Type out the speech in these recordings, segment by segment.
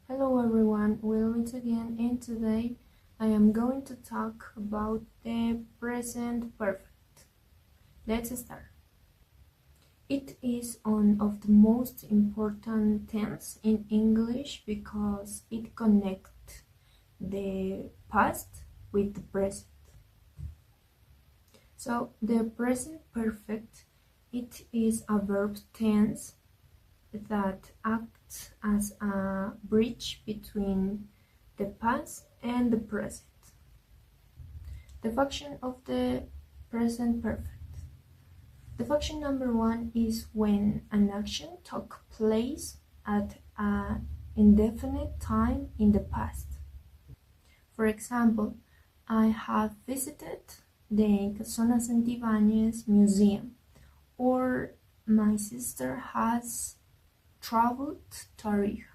Hello everyone, we'll meet again, and today I am going to talk about the present perfect. Let's start. It is one of the most important tense in English because it connects the past with the present. So the present perfect, it is a verb tense that acts as a bridge between the past and the present. The function of the present perfect. The function number one is when an action took place at an indefinite time in the past. For example, I have visited the Casona Santibáñez Museum, or my sister has traveled to Tarija.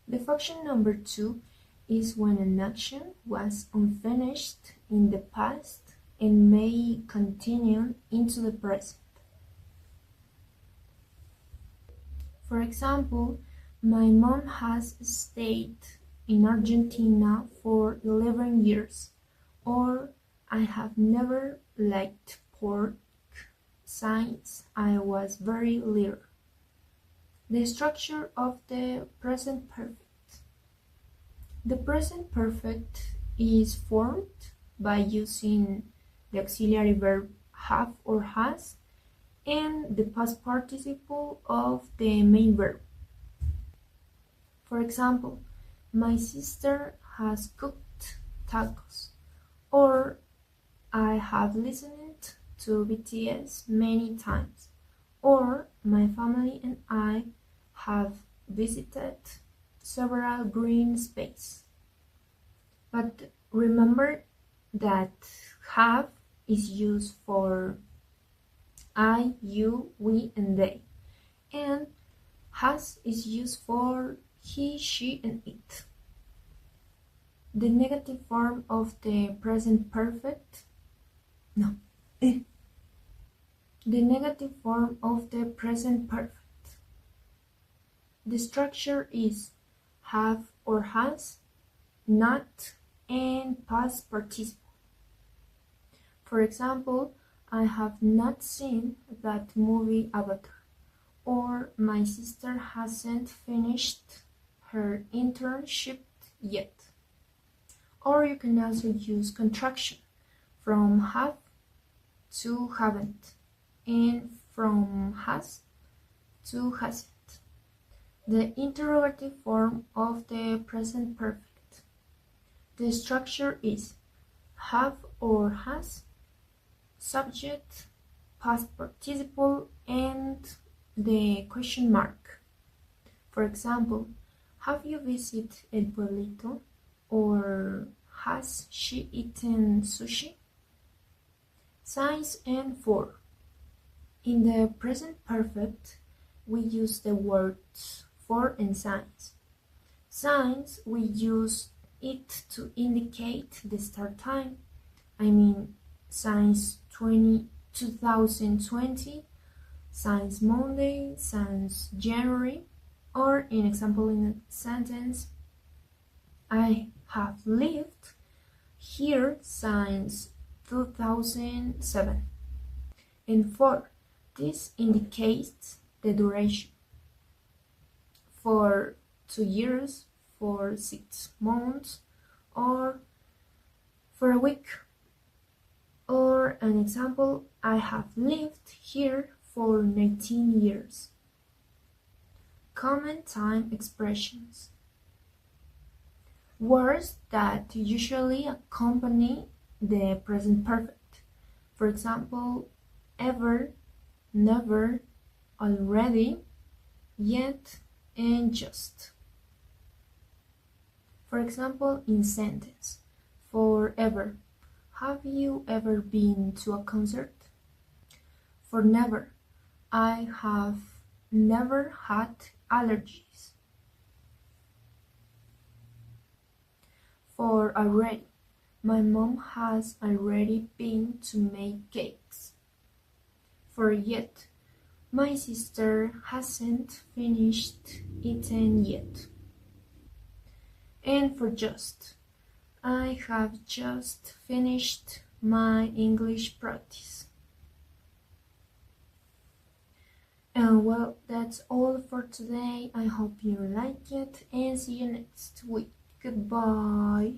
The function number two is when an action was unfinished in the past and may continue into the present. For example, my mom has stayed in Argentina for 11 years, or I have never liked pork since I was very little. The structure of the present perfect. The present perfect is formed by using the auxiliary verb have or has and the past participle of the main verb. For example, my sister has cooked tacos, or I have listened to BTS many times, or my family and I have visited several green spaces. But remember that have is used for I, you, we, and they, and has is used for he, she, and it. The negative form of the present perfect. No. The negative form of the present perfect. The structure is have or has, not, and past participle. For example, I have not seen that movie Avatar, or my sister hasn't finished her internship yet. Or you can also use contraction from have to haven't, and from has to hasn't. The interrogative form of the present perfect. The structure is have or has, subject, past participle, and the question mark. For example, have you visited El Pueblito? Or has she eaten sushi? Since and for. In the present perfect, we use the words for and since. Since we use it to indicate the start time. I mean, since 2020, since Monday, since January, or in example in a sentence, I have lived here since 2007. And for, this indicates the duration. For 2 years, for 6 months, or for a week. Or an example, I have lived here for 19 years. Common time expressions. Words that usually accompany the present perfect. For example, ever, never, already, yet, and just. For example, in sentence, forever. Have you ever been to a concert? For never. I have never had allergies. For already. My mom has already been to make cakes. For yet. My sister hasn't finished eating yet. And for just, I have just finished my English practice. And well, that's all for today. I hope you like it and see you next week. Goodbye.